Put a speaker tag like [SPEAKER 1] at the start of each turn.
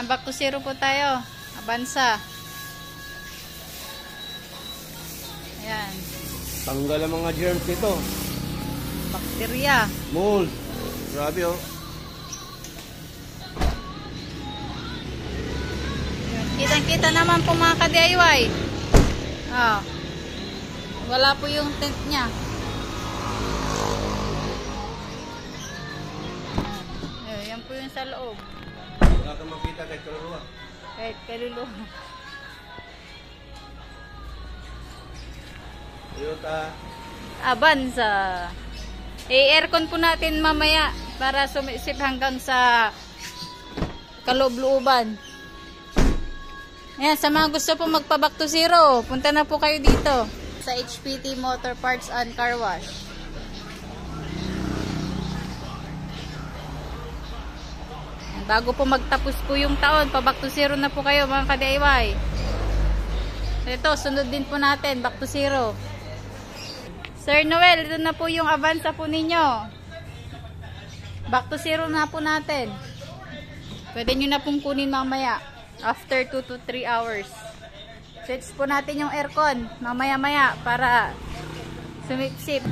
[SPEAKER 1] Yan, back to zero po tayo. Avanza. Ayan.
[SPEAKER 2] Tanggal ang mga germs nito.
[SPEAKER 1] Bakterya.
[SPEAKER 2] Mold. Grabe oh.
[SPEAKER 1] Kitang-kita naman po mga ka-DIY. Oh. Wala po yung tent niya. Yan po yung sa loob.
[SPEAKER 2] Wala kang makita kahit kaluluwa.
[SPEAKER 1] Kahit kaluluwa.
[SPEAKER 2] Toyota.
[SPEAKER 1] Avanza. I-aircon po natin mamaya para sumisip hanggang sa kaloob-looban. Ayan, sa mga gusto po magpa-back to zero, punta na po kayo dito sa HPT Motor Parts and Car Wash. Bago po magtapos po yung taon, pa-back to zero na po kayo mga ka-DIY. So ito, sunod din po natin, back to zero. Sir Noel, ito na po yung Avanza po ninyo. Back to zero na po natin. Pwede nyo na pong kunin mamaya. After 2 to 3 hours. Switch po natin yung aircon mamaya-maya para sumipsip.